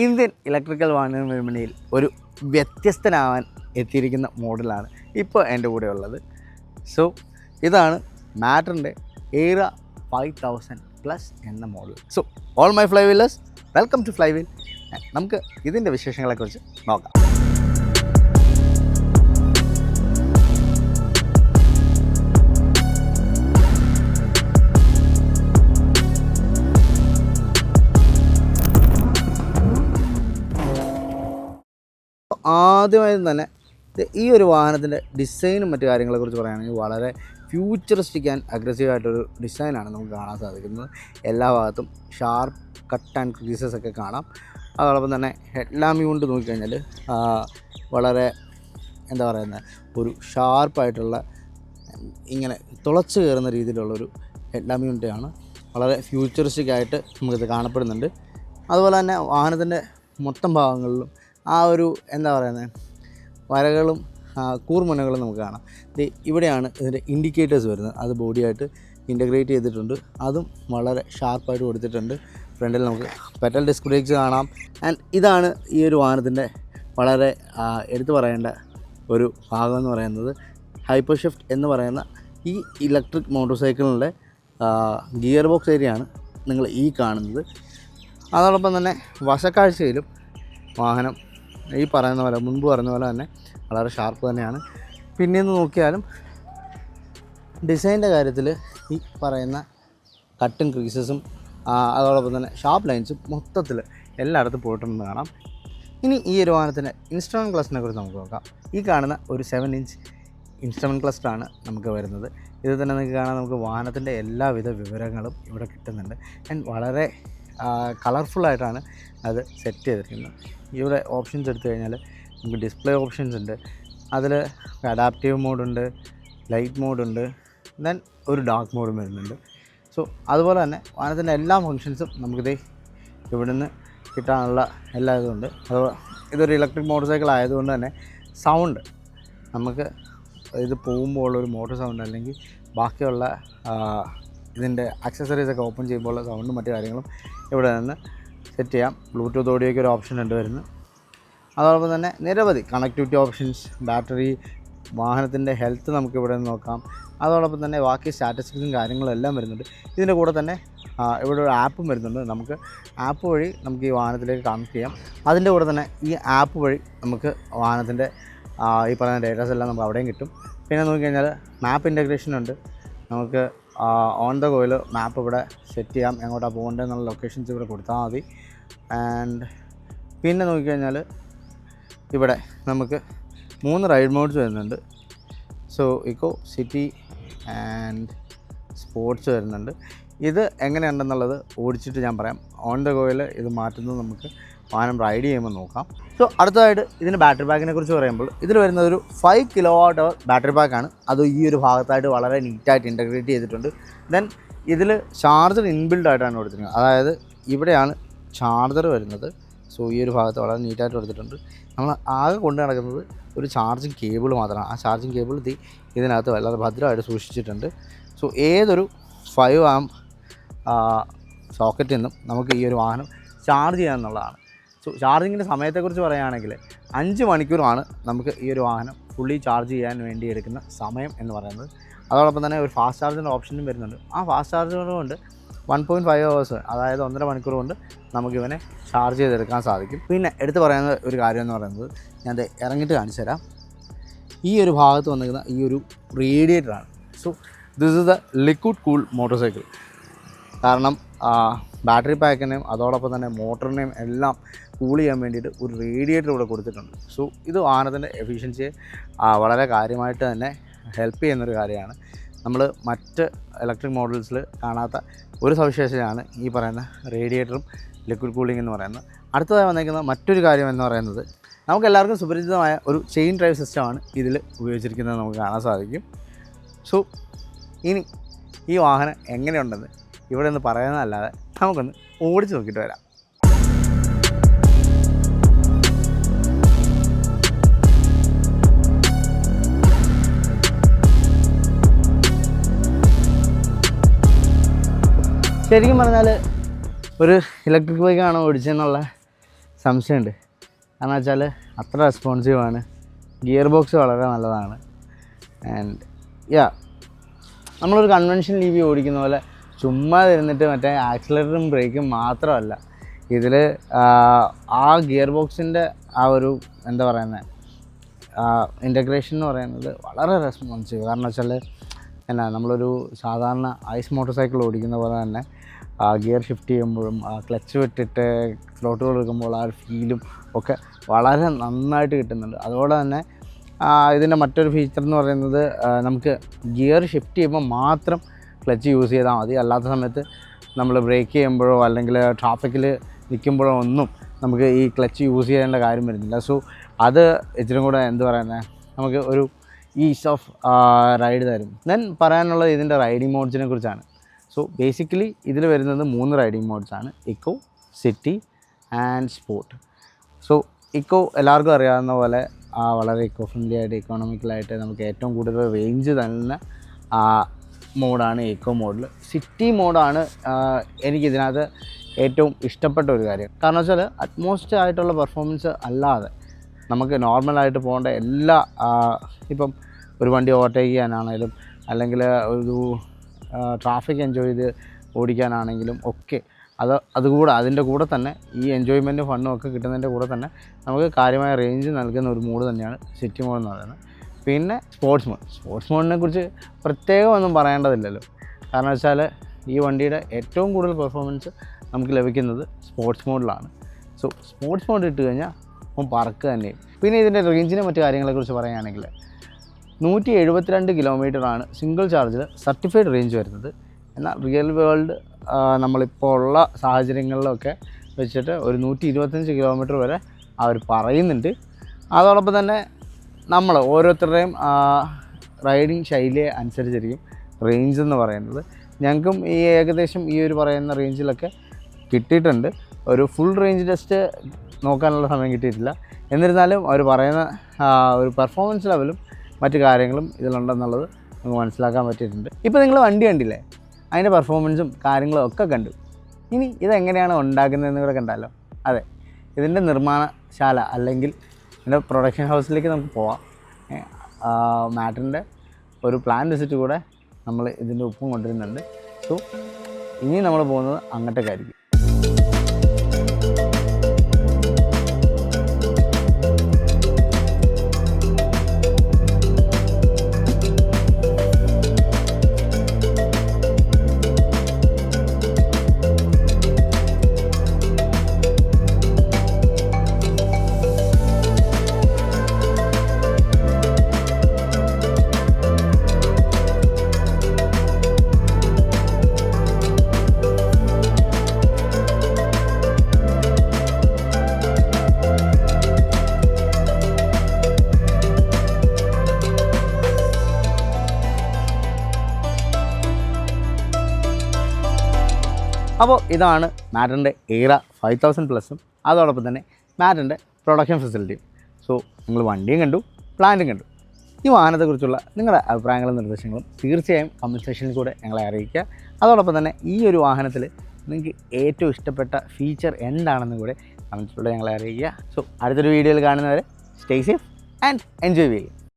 Indian electrical വാഹന വിപണിയിൽ ഒരു വ്യത്യസ്തനാവാൻ എത്തിയിരിക്കുന്ന മോഡലാണ് ഇപ്പോൾ എൻ്റെ കൂടെ ഉള്ളത്. സോ ഇതാണ് മാറ്ററിൻ്റെ എയ്റ 5000+ എന്ന model. So all my flywheelers, welcome to Flywheel. നമുക്ക് ഇതിൻ്റെ വിശേഷങ്ങളെക്കുറിച്ച് നോക്കാം. ആദ്യമായി തന്നെ ഈ ഒരു വാഹനത്തിൻ്റെ ഡിസൈനും മറ്റു കാര്യങ്ങളെക്കുറിച്ച് പറയുകയാണെങ്കിൽ വളരെ ഫ്യൂച്ചറിസ്റ്റിക് ആൻഡ് അഗ്രസീവായിട്ടൊരു ഡിസൈനാണ് നമുക്ക് കാണാൻ സാധിക്കുന്നത്. എല്ലാ ഭാഗത്തും ഷാർപ്പ് കട്ട് ആൻഡ് ക്രീസസ് ഒക്കെ കാണാം. അതോടൊപ്പം തന്നെ ഹെഡ് ലാമ്പ് കൊണ്ട് നോക്കിക്കഴിഞ്ഞാൽ വളരെ എന്താ പറയുന്നത്, ഒരു ഷാർപ്പായിട്ടുള്ള ഇങ്ങനെ തുളച്ച് കയറുന്ന രീതിയിലുള്ളൊരു ഹെഡ് ലാമ്പ് യൂണിറ്റാണ്. വളരെ ഫ്യൂച്ചറിസ്റ്റിക് ആയിട്ട് നമുക്കിത് കാണപ്പെടുന്നുണ്ട്. അതുപോലെ തന്നെ വാഹനത്തിൻ്റെ മൊത്തം ഭാഗങ്ങളിലും ആ ഒരു എന്താ പറയുന്നത്, വരകളും കൂർമുനകളും നമുക്ക് കാണാം. ഇവിടെയാണ് ഇതിൻ്റെ ഇൻഡിക്കേറ്റേഴ്സ് വരുന്നത്. അത് ബോഡിയായിട്ട് ഇൻ്റഗ്രേറ്റ് ചെയ്തിട്ടുണ്ട്. അതും വളരെ ഷാർപ്പായിട്ട് കൊടുത്തിട്ടുണ്ട്. ഫ്രണ്ടിൽ നമുക്ക് പെഡൽ ഡിസ്ക് ബ്രേക്സ് കാണാം. ആൻഡ് ഇതാണ് ഈ ഒരു വാഹനത്തിൻ്റെ വളരെ എടുത്തു പറയേണ്ട ഒരു ഭാഗം എന്ന് പറയുന്നത്, ഹൈപ്പർ ഷിഫ്റ്റ് എന്ന് പറയുന്ന ഈ ഇലക്ട്രിക് മോട്ടോർ സൈക്കിളിൻ്റെ ഗിയർ ബോക്സ് ഏരിയയാണ് നിങ്ങൾ ഈ കാണുന്നത്. അതോടൊപ്പം തന്നെ വശക്കാഴ്ചയിലും വാഹനം ഈ പറയുന്ന പോലെ, മുൻപ് പറഞ്ഞ പോലെ തന്നെ വളരെ ഷാർപ്പ് തന്നെയാണ്. പിന്നീട് നോക്കിയാലും ഡിസൈൻ്റെ കാര്യത്തിൽ ഈ പറയുന്ന കട്ടും ക്രീസസും അതോടൊപ്പം തന്നെ ഷാർപ്പ് ലൈൻസും മൊത്തത്തിൽ എല്ലായിടത്തും പോയിട്ടുണ്ടെന്ന് കാണാം. ഇനി ഈ ഒരു വാഹനത്തിൻ്റെ ഇൻസ്ട്രുമെൻറ്റ് ക്ലസ്റ്ററിനെ കുറിച്ച് നമുക്ക് നോക്കാം. ഈ കാണുന്ന ഒരു 7 ഇഞ്ച് ഇൻസ്ട്രുമെൻറ്റ് ക്ലസ്റ്ററാണ് നമുക്ക് വരുന്നത്. ഇത് തന്നെ നിങ്ങൾക്ക് കാണാൻ നമുക്ക് വാഹനത്തിൻ്റെ എല്ലാവിധ വിവരങ്ങളും ഇവിടെ കിട്ടുന്നുണ്ട്. ആൻഡ് വളരെ കളർഫുള്ളായിട്ടാണ് അത് സെറ്റ് ചെയ്തിരിക്കുന്നത്. ഇവിടെ ഓപ്ഷൻസ് എടുത്തു കഴിഞ്ഞാൽ നമുക്ക് ഡിസ്പ്ലേ ഓപ്ഷൻസ് ഉണ്ട്. അതിൽ അഡാപ്റ്റീവ് മോഡുണ്ട്, ലൈറ്റ് മോഡുണ്ട്, ദെൻ ഒരു ഡാർക്ക് മോഡും വരുന്നുണ്ട്. സോ അതുപോലെ തന്നെ വാഹനത്തിൻ്റെ എല്ലാ ഫങ്ഷൻസും നമുക്കിത് ഇവിടുന്ന് കിട്ടാനുള്ള എല്ലാ ഇതുണ്ട്. ഇതൊരു ഇലക്ട്രിക് മോട്ടോർ സൈക്കിൾ ആയതുകൊണ്ട് തന്നെ സൗണ്ട് നമുക്ക് ഇത് പോകുമ്പോൾ ഉള്ളൊരു മോട്ടോർ സൗണ്ട്, അല്ലെങ്കിൽ ബാക്കിയുള്ള ഇതിൻ്റെ ആക്സസറീസൊക്കെ ഓപ്പൺ ചെയ്യുമ്പോൾ ഉള്ള സൗണ്ടും മറ്റു കാര്യങ്ങളും ഇവിടെ നിന്ന് സെറ്റ് ചെയ്യാം. ബ്ലൂടൂത്ത് ഓഡിയോയ്ക്ക് ഒരു ഓപ്ഷൻ ഉണ്ട് വരുന്നത്. അതോടൊപ്പം തന്നെ നിരവധി കണക്ടിവിറ്റി ഓപ്ഷൻസ്, ബാറ്ററി, വാഹനത്തിൻ്റെ ഹെൽത്ത് നമുക്ക് ഇവിടെ നിന്ന് നോക്കാം. അതോടൊപ്പം തന്നെ ബാക്കി സ്റ്റാറ്റിസ്റ്റിക്സും കാര്യങ്ങളും എല്ലാം വരുന്നുണ്ട്. ഇതിൻ്റെ കൂടെ തന്നെ ഇവിടെ ഒരു ആപ്പും വരുന്നുണ്ട്. നമുക്ക് ആപ്പ് വഴി നമുക്ക് ഈ വാഹനത്തിലേക്ക് കണക്ട് ചെയ്യാം. അതിൻ്റെ കൂടെ തന്നെ ഈ ആപ്പ് വഴി നമുക്ക് വാഹനത്തിൻ്റെ ഈ പറയുന്ന ഡേറ്റാസ് എല്ലാം നമുക്ക് അവിടെയും കിട്ടും. പിന്നെ നോക്കിക്കഴിഞ്ഞാൽ മാപ്പ് ഇൻ്റഗ്രേഷൻ ഉണ്ട്. നമുക്ക് ഓൺ ദ ഗോയിൽ മാപ്പ് ഇവിടെ സെറ്റ് ചെയ്യാം, എങ്ങോട്ടാണ് പോകേണ്ടതെന്നുള്ള ലൊക്കേഷൻസ് ഇവിടെ കൊടുത്താൽ മതി. ആൻഡ് പിന്നെ നോക്കിക്കഴിഞ്ഞാൽ ഇവിടെ നമുക്ക് 3 റൈഡ് മോഡ്സ് വരുന്നുണ്ട്. So eco, city and sports വരുന്നുണ്ട്. ഇത് എങ്ങനെയുണ്ടെന്നുള്ളത് ഓടിച്ചിട്ട് ഞാൻ പറയാം. ഓൺ ദ ഗോയിൽ ഇത് മാറ്റുന്നത് നമുക്ക് വാഹനം റൈഡ് ചെയ്യുമ്പോൾ നോക്കാം. സോ അടുത്തതായിട്ട് ഇതിൻ്റെ ബാറ്ററി പാക്കിനെ കുറിച്ച് പറയുമ്പോൾ ഇതിൽ വരുന്നത് ഒരു 5 kWh ബാറ്ററി പാക്കാണ്. അത് ഈ ഒരു ഭാഗത്തായിട്ട് വളരെ നീറ്റായിട്ട് ഇൻ്റഗ്രേറ്റ് ചെയ്തിട്ടുണ്ട്. ദെൻ ഇതിൽ ചാർജർ ഇൻബിൽഡ് ആയിട്ടാണ് കൊടുത്തിരിക്കുന്നത്. അതായത് ഇവിടെയാണ് ചാർജർ വരുന്നത്. സോ ഈ ഒരു ഭാഗത്ത് വളരെ നീറ്റായിട്ട് കൊടുത്തിട്ടുണ്ട്. നമ്മൾ ആകെ കൊണ്ടു നടക്കുന്നത് ഒരു ചാർജിങ് കേബിൾ മാത്രമാണ്. ആ ചാർജിങ് കേബിൾ ഇതിനകത്ത് വളരെ ഭദ്രമായിട്ട് സൂക്ഷിച്ചിട്ടുണ്ട്. സോ ഏതൊരു 5 amp സോക്കറ്റിൽ നിന്നും നമുക്ക് ഈ ഒരു വാഹനം ചാർജ് ചെയ്യാമെന്നുള്ളതാണ്. സോ ചാർജിങ്ങിൻ്റെ സമയത്തെക്കുറിച്ച് പറയുകയാണെങ്കിൽ 5 മണിക്കൂറാണ് നമുക്ക് ഈ ഒരു വാഹനം ഫുള്ളി ചാർജ് ചെയ്യാൻ വേണ്ടി എടുക്കുന്ന സമയം എന്ന് പറയുന്നത്. അതോടൊപ്പം തന്നെ ഒരു ഫാസ്റ്റ് ചാർജിൻ്റെ ഓപ്ഷനും വരുന്നുണ്ട്. ആ ഫാസ്റ്റ് ചാർജർ കൊണ്ട് 1.5 hours, അതായത് 1.5 മണിക്കൂർ കൊണ്ട് നമുക്കിവനെ ചാർജ് ചെയ്തെടുക്കാൻ സാധിക്കും. പിന്നെ എടുത്ത് പറയുന്ന ഒരു കാര്യം എന്ന് പറയുന്നത്, ഞാൻ ഇറങ്ങിയിട്ട് കാണിച്ചു തരാം. ഈ ഒരു ഭാഗത്ത് വന്നിരിക്കുന്ന ഈ ഒരു റേഡിയേറ്ററാണ്. So this is the liquid cool motorcycle. കാരണം ബാറ്ററി പാക്കിനെയും അതോടൊപ്പം തന്നെ മോട്ടറിനെയും എല്ലാം കൂൾ ചെയ്യാൻ വേണ്ടിയിട്ട് ഒരു റേഡിയേറ്റർ ഇവിടെ കൊടുത്തിട്ടുണ്ട്. സോ ഇത് വാഹനത്തിൻ്റെ എഫിഷ്യൻസിയെ വളരെ കാര്യമായിട്ട് തന്നെ ഹെൽപ്പ് ചെയ്യുന്നൊരു കാര്യമാണ്. നമ്മൾ മറ്റ് ഇലക്ട്രിക് മോഡൽസിൽ കാണാത്ത ഒരു സവിശേഷതയാണ് ഈ പറയുന്ന റേഡിയേറ്ററും ലിക്വിഡ് കൂളിംഗ് എന്ന് പറയുന്നത്. അടുത്തതായി വന്നിരിക്കുന്ന മറ്റൊരു കാര്യം എന്ന് പറയുന്നത്, നമുക്ക് എല്ലാവർക്കും സുപരിചിതമായ ഒരു ചെയിൻ ഡ്രൈവ് സിസ്റ്റമാണ് ഇതിൽ ഉപയോഗിച്ചിരിക്കുന്നത് നമുക്ക് കാണാൻ സാധിക്കും. സോ ഇനി ഈ വാഹനം എങ്ങനെയുണ്ടെന്ന് ഇവിടെ നിന്ന് പറയുന്നതല്ലാതെ നമുക്കൊന്ന് ഓടിച്ച് നോക്കിയിട്ട് വരാം. ശരിക്കും പറഞ്ഞാൽ ഒരു ഇലക്ട്രിക് ബൈക്കാണോ ഓടിച്ചതെന്നുള്ള സംശയമുണ്ട്. കാരണം വെച്ചാൽ അത്ര റെസ്പോൺസീവാണ്. ഗിയർ ബോക്സ് വളരെ നല്ലതാണ്. ആൻഡ് നമ്മളൊരു കൺവെൻഷണൽ EV ഓടിക്കുന്ന പോലെ ചുമ്മാ ഇരുന്നിട്ട് മറ്റേ ആക്സിലറേറ്ററും ബ്രേക്കും മാത്രമല്ല, ഇതിൽ ആ ഗിയർ ബോക്സിൻ്റെ ആ ഒരു എന്താ പറയുന്നത് ഇൻ്റഗ്രേഷൻ എന്ന് പറയുന്നത് വളരെ റെസ്പോൺസീവ്. കാരണം വെച്ചാൽ നമ്മളൊരു സാധാരണ ഐസ് മോട്ടോർ സൈക്കിൾ ഓടിക്കുന്ന പോലെ തന്നെ ഗിയർ ഷിഫ്റ്റ് ചെയ്യുമ്പോഴും ക്ലച്ച് വിട്ടിട്ട് ഫ്ലോട്ടുകൾ എടുക്കുമ്പോൾ ആ ഒരു ഫീലും ഒക്കെ വളരെ നന്നായിട്ട് കിട്ടുന്നുണ്ട്. അതുപോലെ തന്നെ ഇതിൻ്റെ മറ്റൊരു ഫീച്ചർ എന്ന് പറയുന്നത് നമുക്ക് ഗിയർ ഷിഫ്റ്റ് ചെയ്യുമ്പോൾ മാത്രം ക്ലച്ച് യൂസ് ചെയ്താൽ മതി. അല്ലാത്ത സമയത്ത് നമ്മൾ ബ്രേക്ക് ചെയ്യുമ്പോഴോ അല്ലെങ്കിൽ ട്രാഫിക്കിൽ നിൽക്കുമ്പോഴോ ഒന്നും നമുക്ക് ഈ ക്ലച്ച് യൂസ് ചെയ്യേണ്ട കാര്യം വരുന്നില്ല. സോ അത് ഇച്ചിരി കൂടെ എന്താ പറയുന്നത് നമുക്ക് ഒരു ഈസ് ഓഫ് റൈഡ് തരും. ദെൻ പറയാനുള്ളത് ഇതിൻ്റെ റൈഡിങ് മോഡ്സിനെ കുറിച്ചാണ്. സോ ബേസിക്കലി ഇതിൽ വരുന്നത് 3 റൈഡിങ് മോഡ്സാണ്: eco, city and sport. So eco എല്ലാവർക്കും അറിയാവുന്ന പോലെ വളരെ ഇക്കോ ഫ്രണ്ട്ലി ആയിട്ട് ഇക്കോണമിക്കലായിട്ട് നമുക്ക് ഏറ്റവും കൂടുതൽ റേഞ്ച് തന്നെ മോഡാണ് ഇക്കോ മോഡിൽ. സിറ്റി മോഡാണ് എനിക്കിതിനകത്ത് ഏറ്റവും ഇഷ്ടപ്പെട്ട ഒരു കാര്യം. കാരണം വെച്ചാൽ അറ്റ്മോസ്റ്റ് ആയിട്ടുള്ള പെർഫോമൻസ് അല്ലാതെ നമുക്ക് നോർമലായിട്ട് പോകേണ്ട എല്ലാ ഇപ്പം ഒരു വണ്ടി ഓവർടേക്ക് ചെയ്യാനാണെങ്കിലും അല്ലെങ്കിൽ ഒരു ട്രാഫിക് എൻജോയ് ചെയ്ത് ഓടിക്കാനാണെങ്കിലും ഒക്കെ അതുകൂടെ അതിൻ്റെ കൂടെ തന്നെ ഈ എൻജോയ്മെൻറ്റും ഫണ്ണും ഒക്കെ കിട്ടുന്നതിൻ്റെ കൂടെ തന്നെ നമുക്ക് കാര്യമായ റേഞ്ച് നൽകുന്ന ഒരു മോഡ് തന്നെയാണ് സിറ്റി മോഡ് എന്ന് പറയുന്നത്. പിന്നെ സ്പോർട്സ് മോഡിനെ കുറിച്ച് പ്രത്യേകം ഒന്നും പറയേണ്ടതില്ലല്ലോ. കാരണം വെച്ചാൽ ഈ വണ്ടിയുടെ ഏറ്റവും കൂടുതൽ പെർഫോമൻസ് നമുക്ക് ലഭിക്കുന്നത് സ്പോർട്സ് മോഡിലാണ്. സോ സ്പോർട്സ് മോഡ് ഇട്ട് കഴിഞ്ഞാൽ പറക്കുക തന്നെയും. പിന്നെ ഇതിൻ്റെ റേഞ്ചിനെ മറ്റു കാര്യങ്ങളെക്കുറിച്ച് പറയുകയാണെങ്കിൽ 172 കിലോമീറ്ററാണ് സിംഗിൾ ചാർജിൽ സർട്ടിഫൈഡ് റേഞ്ച് വരുന്നത്. എന്നാൽ റിയൽ വേൾഡ് നമ്മളിപ്പോൾ ഉള്ള സാഹചര്യങ്ങളിലൊക്കെ വെച്ചിട്ട് ഒരു 125 കിലോമീറ്റർ വരെ അവർ പറയുന്നുണ്ട്. അതോടൊപ്പം തന്നെ നമ്മൾ ഓരോരുത്തരുടെയും റൈഡിങ് ശൈലിയെ അനുസരിച്ചിരിക്കും റേഞ്ച് എന്ന് പറയുന്നത്. ഞങ്ങൾക്കും ഈ ഏകദേശം ഈ ഒരു പറയുന്ന റേഞ്ചിലൊക്കെ കിട്ടിയിട്ടുണ്ട്. ഒരു ഫുൾ റേഞ്ച് ടെസ്റ്റ് നോക്കാനുള്ള സമയം കിട്ടിയിട്ടില്ല. എന്നിരുന്നാലും അവർ പറയുന്ന ഒരു പെർഫോമൻസ് ലെവലും മറ്റു കാര്യങ്ങളും ഇതിലുണ്ടെന്നുള്ളത് നമുക്ക് മനസ്സിലാക്കാൻ പറ്റിയിട്ടുണ്ട്. ഇപ്പോൾ നിങ്ങൾ വണ്ടി കണ്ടില്ലേ, അതിൻ്റെ പെർഫോമൻസും കാര്യങ്ങളും ഒക്കെ കണ്ടു. ഇനി ഇതെങ്ങനെയാണ് ഉണ്ടാക്കുന്നതെന്ന് കൂടെ കണ്ടാലോ. അതെ, ഇതിൻ്റെ നിർമ്മാണശാല അല്ലെങ്കിൽ ഇതിൻ്റെ പ്രൊഡക്ഷൻ ഹൗസിലേക്ക് നമുക്ക് പോവാം. മാറ്ററിൻ്റെ ഒരു പ്ലാൻ വിസിറ്റ് കൂടെ നമ്മൾ ഇതിൻ്റെ ഒപ്പം കൊണ്ടുവരുന്നുണ്ട്. സോ ഇനി നമ്മൾ പോകുന്നത് അങ്ങോട്ടേക്കായിരിക്കും. അപ്പോൾ ഇതാണ് മാറ്ററിൻ്റെ എയ്റ 5000+, അതോടൊപ്പം തന്നെ മാറ്ററിൻ്റെ പ്രൊഡക്ഷൻ ഫെസിലിറ്റിയും. സോ നിങ്ങൾ വണ്ടിയും കണ്ടു, പ്ലാന്റും കണ്ടു. ഈ വാഹനത്തെക്കുറിച്ചുള്ള നിങ്ങളുടെ അഭിപ്രായങ്ങളും നിർദ്ദേശങ്ങളും തീർച്ചയായും കമൻറ്റ് സെക്ഷനിൽ കൂടെ ഞങ്ങളെ അറിയിക്കുക. അതോടൊപ്പം തന്നെ ഈ ഒരു വാഹനത്തിൽ നിങ്ങൾക്ക് ഏറ്റവും ഇഷ്ടപ്പെട്ട ഫീച്ചർ എന്താണെന്ന് കൂടെ കമൻറ്റിലൂടെ ഞങ്ങളെ അറിയിക്കുക. സോ അടുത്തൊരു വീഡിയോയിൽ കാണുന്നവരെ സ്റ്റേ സേഫ് ആൻഡ് എൻജോയ് ചെയ്യുക.